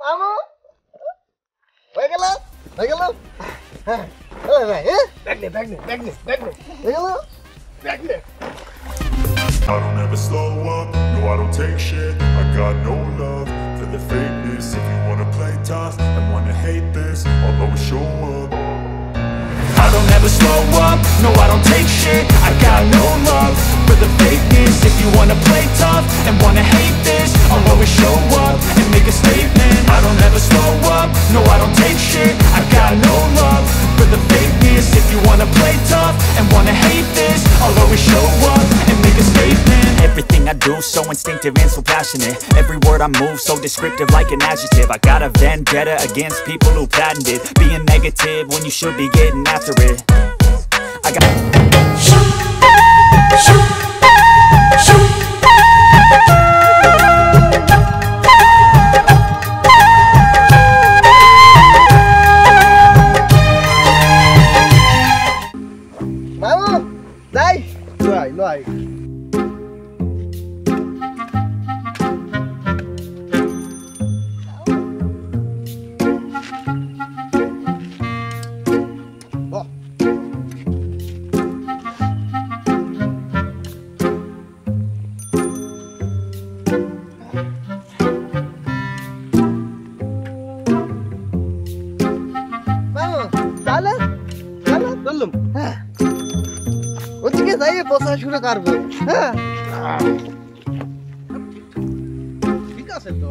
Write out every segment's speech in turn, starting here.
মামু হয়ে গেল হ্যাঁ ভাই ব্যাগ নে হয়ে গেল ব্যাগ নে I don't ever slow up, no I don't take shit. I got no love for the fakeness. If you wanna play tough and wanna hate this, I'll always show up. I don't ever slow up, no I don't take shit. I got no love for the fakeness. If you wanna play tough and wanna hate this, I'll always show up and make a statement. I don't ever slow up, no I don't take shit. I got no love for the fakeness. If you wanna play tough and wanna hate this, I'll always show up and make a statement. Everything I do so instinctive and so passionate. Every word I move so descriptive like an adjective. I got a vendetta against people who patented being negative when you should be getting after it. I got মামু যাই লই ওদিকে যাই বসা শুরু করবো হ্যাঁ ঠিক আছে তো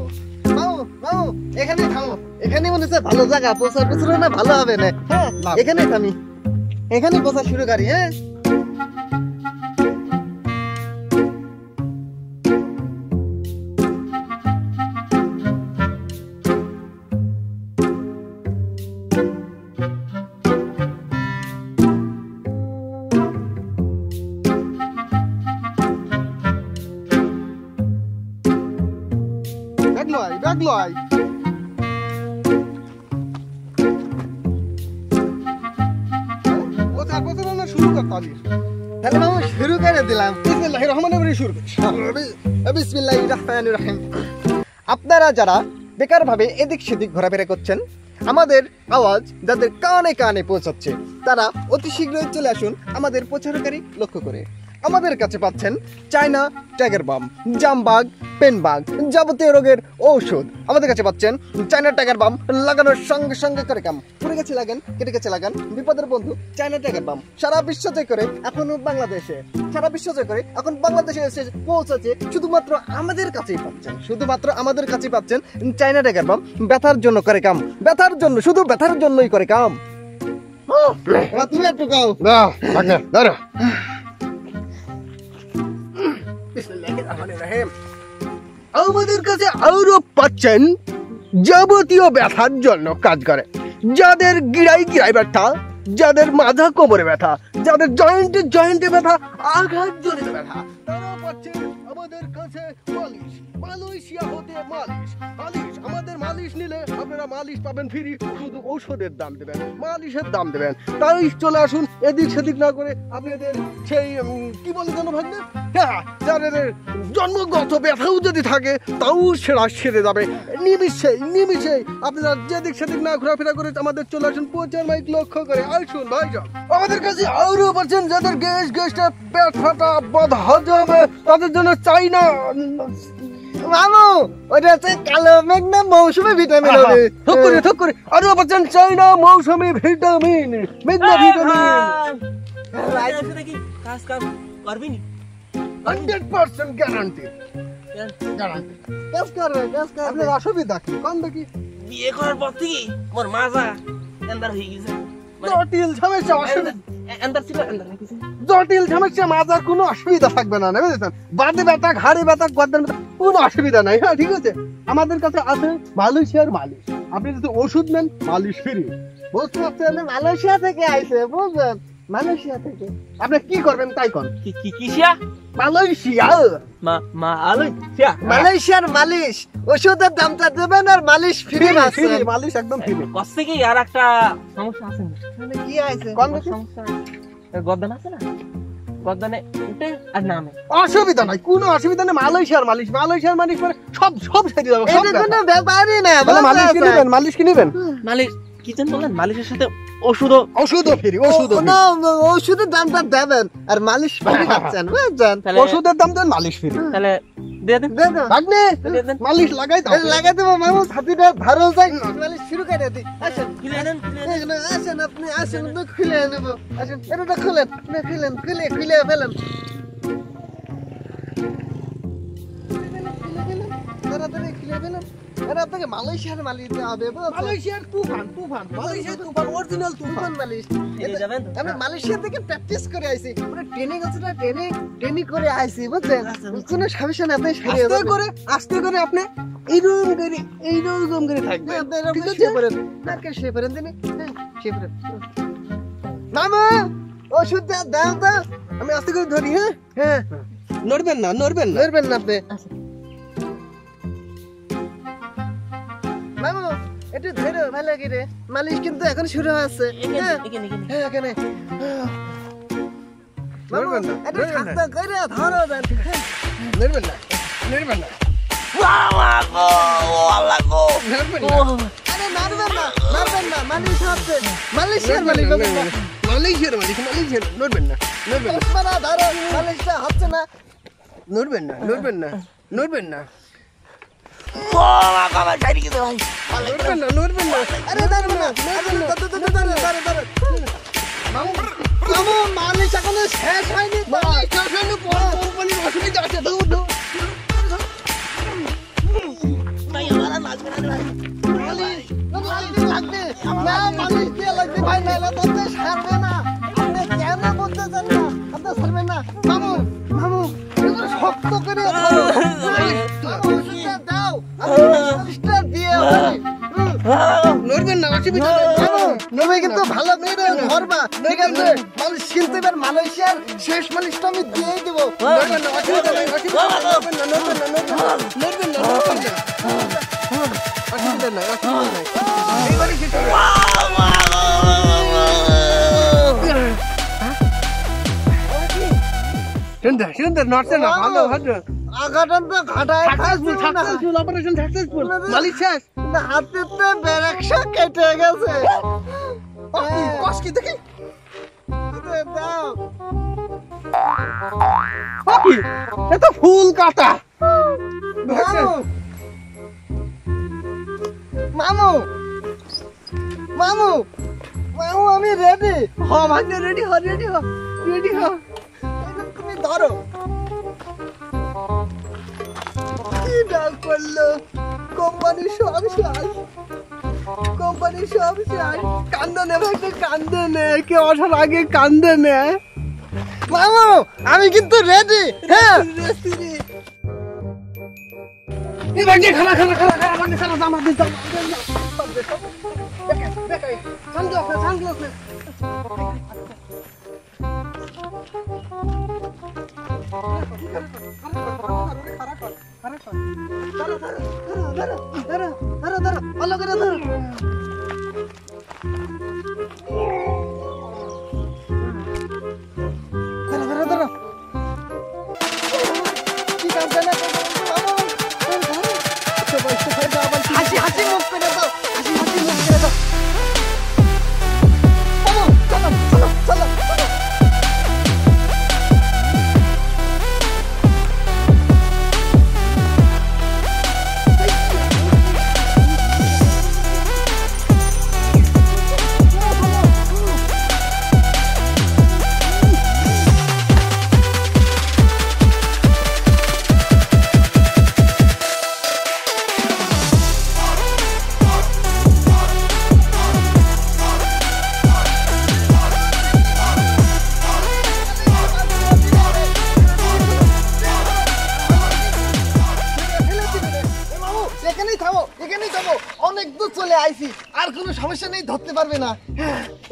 মামু এখানে থামো এখানে মনে হচ্ছে ভালো জায়গা বসার পিছনে না ভালো হবে না হ্যাঁ এখানে থামি এখানে বসা শুরু করি হ্যাঁ ব্যাগ লয় শুরু করতে তাহলে মামু শুরু করে দিলাম বিসমিল্লাহির রহমানির রহিম শুরু বিসমিল্লাহির রহমানির রহিম আপনারা যারা বেকারভাবে এদিক সেদিক ঘোরাফেরা করছেন আমাদের আওয়াজ যাদের কানে কানে পৌঁছাচ্ছে তারা অতি শীঘ্রই চলে আসুন আমাদের প্রচারকারী লক্ষ্য করে আমাদের কাছে পাচ্ছেন চায়না টাইগার বাম জামবাগ পেনবাগ যাবতীয় রোগের ঔষধ আমাদের কাছে পাচ্ছেন চায়না টাইগার বাম লাগানোর সঙ্গে সঙ্গে করে কাম পুড়ে গেছে লাগান কেটে গেছে লাগান বিপদের বন্ধু চায়না টাইগার বাম সারা বিশ্ব জয় করে এখন বাংলাদেশে এসে পৌঁছেছে শুধুমাত্র আমাদের কাছেই পাচ্ছেন চায়না টাইগার বাম ব্যথার জন্য করে কাম শুধু ব্যথার জন্যই করে কাম তুমি একটু গাও দাঁড়া আমাদের কাছে আরো পাচ্ছেন যাবতীয় ব্যথার জন্য কাজ করে যাদের গিরাই ব্যথা যাদের মাথা কোমরে ব্যথা যাদের জয়েন্টে ব্যথা আঘাত জনিত ব্যথা তারা পাচ্ছেন আমাদের কাছে মালয়েশিয়া হতে মালিশ আমাদের মালিশ নিলে আপনারা মালিশ পাবেন ফ্রি শুধু ঔষধের দাম দেবেন মালিশের দাম দেবেন তাই চলে আসুন এদিক সেদিক না করে আপনাদের সেই কি বলে যেন ভাবনা হ্যাঁ যাদের জন্মগত ব্যথাও যদি থাকে তাও সেরে যাবে নিমিষেই আপনারা যেদিক সেদিক না ঘোরাফেরা করে আমাদের চলে আসুন প্রচার মাইক লক্ষ্য করে আসুন ভাইজান আমাদের কাছে আরো পাচ্ছেন যাদের গ্যাসটা পেট ফাটা বাধা হজমে তাদের জন্য চাই না মামু ওটা হচ্ছে কালো মেঘ না মৌসুমী ভিটামিন হবে থক করে আরো পাচ্ছেন চাই না মৌসুমী ভিটামিন মেঘনা ভিটামিন কাজ করবি নি 100% গ্যারান্টি কাজ করবে আপনার অসুবিধা কি কোন দেখি বিয়ে করার পর থেকে মোর মাজা এন্দার হয়ে গেছে জটিল সমস্যা মাজার কোনো অসুবিধা থাকবে না বুঝেছেন বাদে ব্যথা ঘাড়ে ব্যথা গর্দান ব্যথা কোনো অসুবিধা নাই হ্যাঁ ঠিক আছে আমাদের কাছে আছে মালয়েশিয়ার মালিশ আপনি যদি ওষুধ নেন মালিশ ফ্রি বুঝতে পারছেন মালয়েশিয়া থেকে আইছে বুঝলেন মালয়েশিয়া থেকে আপনি কি করবেন তাই কোন কিসিয়া মালয়েশিয়ার মালিশ ওষুধের দামটা দেবেন আর মালিশ ফ্রি আছে মালিশ একদম ফ্রি কষ্ট থেকে আর একটা সমস্যা আছে মানে কি আছে কোন সমস্যা গর্দান আছে না গর্দনে উঠে আর নামে। অসুবিধা নাই, কোনো অসুবিধা নেই। মালয়েশিয়ার মালিশ মানে সব সেরে যাবে। সব এটা কোনো ব্যাপারই না, বলে মালিশ কি নেবেন? মালিশ কি নেবেন? মালিশ কি যেন বললেন? মালিশের সাথে ওষুধও ফ্রি, ওষুধও ফ্রি। না, ওষুধের দামটা দেবেন আর মালিশ ফ্রি পাচ্ছেন, বুঝছেন? তাহলে ওষুধের দাম দেন, মালিশ ফ্রি। তাহলে দিয়ে দেন। দে দাও। ভাগ্নে দিয়ে দেন। মালিশ লাগাই দাও। লাগাই দেবো মামু, ছাতিটা ধারো যাই, মালিশ শুরু করে দিই। আসেন, খুলে দেন, খুলে দেন। এখানে আসেন, আপনি আসেন, আমি খুলে নেবো। আসেন, এটা খুলেন, খুলে ফেলেন। তাড়াতাড়ি খুলে ফেলেন। আরে আপনাকে মালয়েশিয়ার মালিশ দেওয়া হবে, বুঝছেন? মালয়েশিয়ার তুফান, মালয়েশিয়ার তুফান, অরিজিনাল তুফান। তুফান মালিশ। দিয়ে যাবেন তো? আমি মালয়েশিয়া থেকে প্র্যাকটিস করে আইছি, পুরো ট্রেনিং আছে না, ট্রেনিং করে আইছি, বুঝছেন? কোনো সমস্যা না, আপনি সারিয়ে আস্তে করে আপনি এইরকম করে থাকবেন। ঠিক আছে? শুয়ে পড়েন তিনি। শুয়ে পড়েন। মামা, ওষুধ দাও তো। আমি আস্তে করে ধরি। হ্যাঁ, হ্যাঁ, নড়বেন না। ধরবেন না আপনি। মামু, একটু ধরো ভালো করে। মালিশ কিন্তু এখন শুরু হচ্ছে। হ্যাঁ, এখানে হ্যাঁ, এখানে। মামু, ধরবেন না, একটু ধরবেন না। শক্ত করে ধরো দেন। নড়বেন না। নড়বেন না। আরে মারবেন না, মালিশ হচ্ছে। মালয়েশিয়ার মালিশ বলবেন না। মালয়েশিয়ার নড়বেন না। চশমাটা ধরো, মালিশটা হচ্ছে না। নড়বেন না। নড়বেন না। নড়বেন না। আরে ধরো না, ধরো। মামু, মালিশ এখনো শেষ হয়নি তো। কোম্পানির অসুবিধা আছে। মালিশ লাগবে না, মালিশ দিয়ে লাগবে ভাই, নাহলে তো আপনি সারবে না। আপনি কেন বলতেছেন না? আপনি সারবেন না। মামু, একটু শক্ত করে ধরো। মামু, ওষুধটা দাও। আমি মালিশটা দিয়ে হবে। নড়বেন না। অসুবিধা নেই। মামু, নবে কিন্তু ভালো করে ধরবা, ঠিক আছে? মালিশ কিনতে এবার মালয়েশিয়ার শেষ মালিশটা আমি দিয়েই দেবো। নড়বেন না। অসুবিধা নেই। নড়বেন না। নড়বেন না। অসুবিধা নাই। এইবারই শেষ হবে। সুন্দর নড়ছে না। ভালো। আঘাতটা তো ঘাটায় সাকসেসফুল অপারেশন সাকসেসফুল। মালিশ শেষ। হাতে তো বেরেকশা কেটে গেছে। কস কি দেখি? দাও। এ তো ফুল কাটা। মামু, আমি রেডি। ভাগ্নে রেডি হ। তুমি ধরো। কি ডাক করলো? কোম্পানির সব শেষ। কান্দনে ভাগ্নে, কান্দনে। কে আসার আগে কান্দনে। মামু, আমি কিন্তু রেডি। হ্যাঁ, এই ভাগ্নে খালা ভাগ্নে খালা জামা দিন। সানগ্লাস ধরো, ভালো করে ধরো। ধরো। ঠিক আছে না? হাসি মুখ করে দাও। মামু, চলো। এখানেই থামো। অনেক দূর চলে আইছি, আর কোনো সমস্যা নেই, ধরতে পারবে না।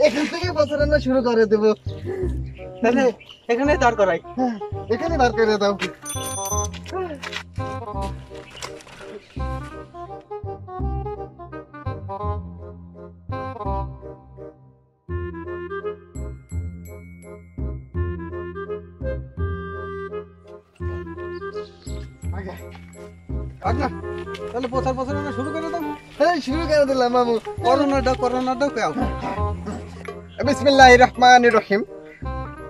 এখান থেকে বছর রান্না শুরু করে দেবো। তাহলে এখানে দাঁড় করাই। এখানে বার করে দাও। আচ্ছা তাহলে প্রচার প্রচারণা শুরু করে দাও। হ্যাঁ শুরু করে দিলাম মামু। করোনাটা কেউ বিসমিল্লাহির রহমানির রহিম।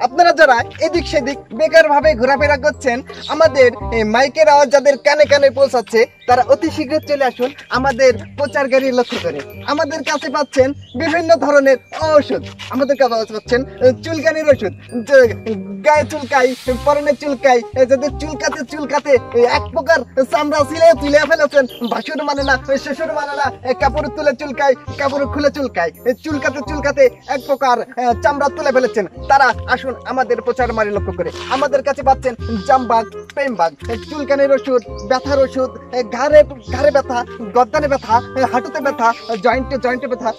আপনারা যারা এদিক সেদিক বেকার ভাবে ঘোরাফেরা করছেন, আমাদের এই মাইকের আওয়াজ যাদের কানে কানে পৌঁছাচ্ছে, তারা অতি শীঘ্র চলে আসুন আমাদের প্রচার গাড়ি লক্ষ্য করে। আমাদের কাছে পাচ্ছেন বিভিন্ন ধরনের ঔষধ। আমাদের কাছে পাচ্ছেন চুলকানির ওষুধ, গায়ে চুলকাই, পরনে চুলকাই, যাদের চুলকাতে এক প্রকার চামড়া তুলে ফেলেছেন, ভাসুর মানে না, শ্বশুর মানে না, কাপড় তুলে চুলকাই, কাপড় খুলে চুলকাই, চুলকাতে এক প্রকার চামড়া তুলে ফেলেছেন, তারা আসুন আমাদের প্রচার মারি লক্ষ্য করে। আমাদের কাছে পাচ্ছেন জামবাগ, প্রেমবাগ, চুলকানির ওষুধ, ব্যথার ওষুধ, ঘাড়ে ব্যথা, গর্দানে ব্যথা, হাঁটুতে ব্যথা, জয়েন্টে ব্যথা,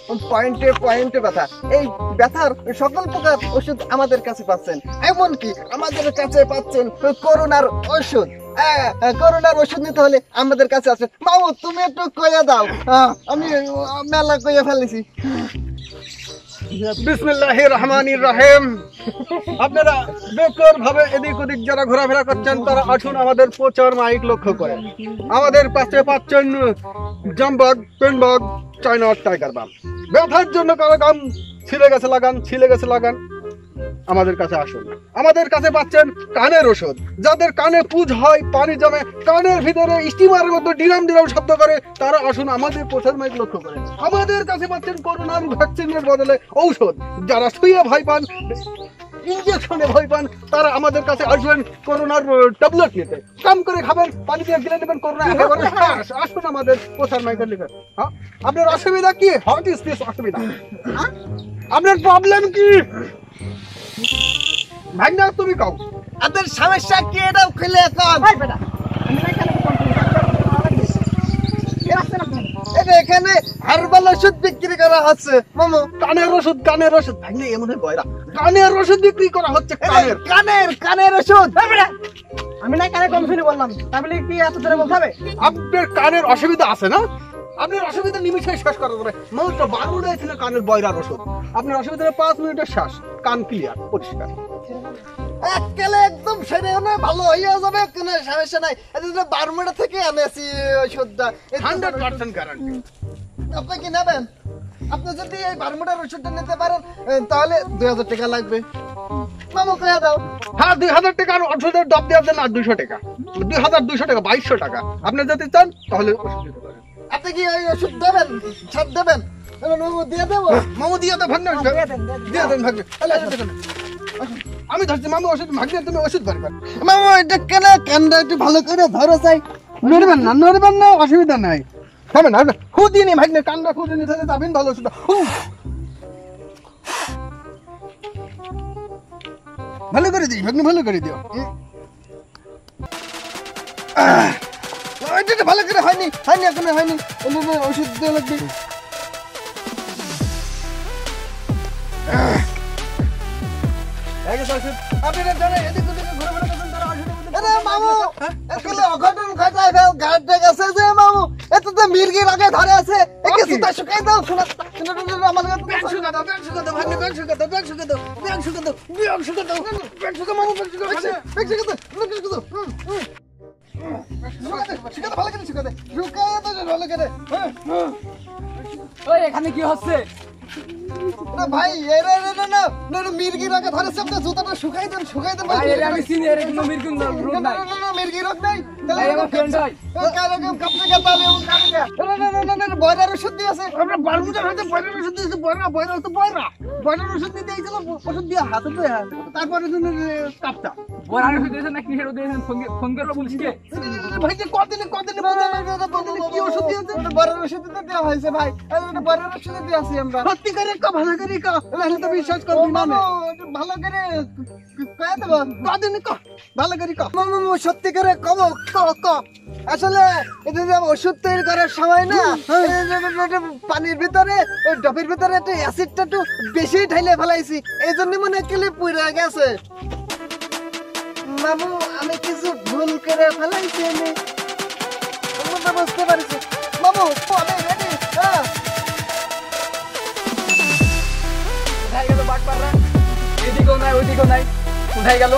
পয়েন্টে ব্যথা, এই ব্যথার সকল প্রকার ওষুধ আমাদের কাছে পাচ্ছেন। এমনকি আমাদের কাছে পাচ্ছেন করোনার ওষুধ। করোনার ওষুধ নিতে হলে আমাদের কাছে আছে। মামু তুমি একটু কইয়া দাও, আমি মেলা কইয়া ফেলেছি। বিসমিল্লাহির রহমানির রহিম। আপনারা বেকার ভাবে এদিক ওদিক যারা ঘোরাফেরা করছেন, তারা আসুন আমাদের প্রচার মাইক লক্ষ্য করে। আমাদের পাশে পাচ্ছেন জামবাগ, পেনবাগ, চায়না টাইগার বাম। ব্যথার জন্য কারো গাম ছিলে গেছে লাগান, আমাদের কাছে আসুন। আমাদের কাছে পাচ্ছেন কানের ওষুধ, যাদের কানে পুজ হয়, পানি জমে, কানের ভিতরে স্টিমারের মতো ডিরাম শব্দ করে, তারা আসুন আমাদের প্রচার মাইক লক্ষ্য করে। আমাদের কাছে পাচ্ছেন করোনার ভ্যাকসিনের বদলে ঔষধ, যারা শুয়ে ভয় পান, ইঞ্জেকশনে ভয় পান, তারা আমাদের কাছে আসবেন করোনার ট্যাবলেট নিতে। কাম করে খাবেন, পানি দিয়ে গিলে নেবেন, করোনা একেবারে শেষ। আসুন আমাদের প্রচার মাইকের লিখে। আপনার অসুবিধা কি? হোয়াট ইজ দিস অসুবিধা? আপনার প্রবলেম কি? ভাইনা তুমি কও আপনার সমস্যা কি, এটাও খুলে কম। এখানে হার্বাল ওষুধ বিক্রি করা হচ্ছে মামু। কানের ওষুধ ভাইনা এমন বয়রা কানের ওষুধ বিক্রি করা হচ্ছে। কানের ওষুধ আমি না কানে কম শুনে বললাম, তাহলে কি এত ধরে বলতে হবে? আপনার কানের অসুবিধা আছে না? আপনার অসুবিধা নিমিষে শেষ করা যাবে। মাত্র 12 মিনিট ছিল কানের বয়রার ওষুধ। আপনার অসুবিধা 5 মিনিটের শেষ, কান ক্লিয়ার, পরিষ্কার। এককালে একদম সেরে ভালো হয়ে যাবে, কোনো সমস্যা নাই। বারমুডা থেকে এনেছি ওষুধটা, 100% গ্যারান্টি। আপনি কি নেবেন? আপনি যদি এই বারমুডার ওষুধটা নিতে পারেন তাহলে 2000 টাকা লাগবে। মামু কইয়া দাও। হ্যাঁ 2000 টাকার ওষুধের দাম দিয়ে দেন, আর 200 টাকা, 2200 টাকা, 2200 টাকা। আপনি যদি চান তাহলে ওষুধ দিতে পারেন। আপনি কি এই ওষুধ দেবেন? ছাড় দেবেন? মামু দিয়ে দেবো। মামু দিয়ে দেন, ভাগ্নে দিয়ে দেন, ভাগ্নে। আমি ধরছি মামু ওষুধ, ভাগ্নে তুমি ওষুধ পারবেন। মামু এটা কেন কানটা একটু ভালো করে ধরো চাই। নড়বেন না, অসুবিধা নাই। হবে না, খুদিনি ভাগ্নে, কানটা খুদিনি, তাহলে যাবেন ভালো ওষুধ। ভালো করে দিই ভাগ্নে, ভালো করে দিও। এটা ভালো করে হয়নি, এখনো হয়নি। ওষুধ দেওয়া লাগবে। আপনারা যারা এদিক ওদিক ঘোরাফেরা করছেন, তারা ওষুধের আরে মামু এগুলো অঘটন ঘটায় ফেল, গাড়িটা গেছে যে মামু, এত তো মির্গির আগে ধরে আছে। একে সুতা শুকাই দাও, শোনা আমার কাছে ব্যাগ শুকা দাও, ভাগ্নে ব্যাগ শুকা দাও, মামু ব্যাগ শুকা দাও। এখানে কি হচ্ছে? ভাই মির্গির আগে ধরেছে, আপনার জুতাটা শুকাই দেন। আমি চিনি, এর কোনো মিরকুন রোগ নাই। মির্গি রোগ নাই, ভাই আমার ফ্রেন্ড হয়। বয়রার ওষুধ দিয়েছে। আমরা বারমুদার হাতে বয়রার ওষুধ দিয়েছি। বয়রার ওষুধ দিতে গেছিল, ওষুধ দিয়ে হাতে তো তারপরে কাপটা বড়ার ওষুধ দিয়েছেন না কিসের ওষুধ দিয়েছেন? ফোন করে পুলিশকে। ভাই যে কদিনে কি ওষুধ দিয়েছে? বয়রার ওষুধ দিতে দেওয়া হয়েছে ভাই। বয়রার ওষুধ দিয়েছি আমরা। সত্যি করে ভালো করে নাহলে তো বিশ্বাস করবি না। ভালো করে কয়ে দেবো। কদিনে ভালো করে মামু সত্যি করে কম আসলে এটা যে ওষুধ তৈরি করার সময় না, পানির ভিতরে ওই ডবের ভিতরে একটু অ্যাসিডটা একটু বেশি ঢাইলে ফেলাইছি, এই জন্য মনে হয় পুড়ে গেছে। মামু আমি কিছু ভুল করে ফেলাইছি, আমি বুঝতে পারছি। মামু আমি রেডি। কোথায় গেল বাটপাররা? এদিকেও নাই ওইদিকেও নাই, কোথায় গেল?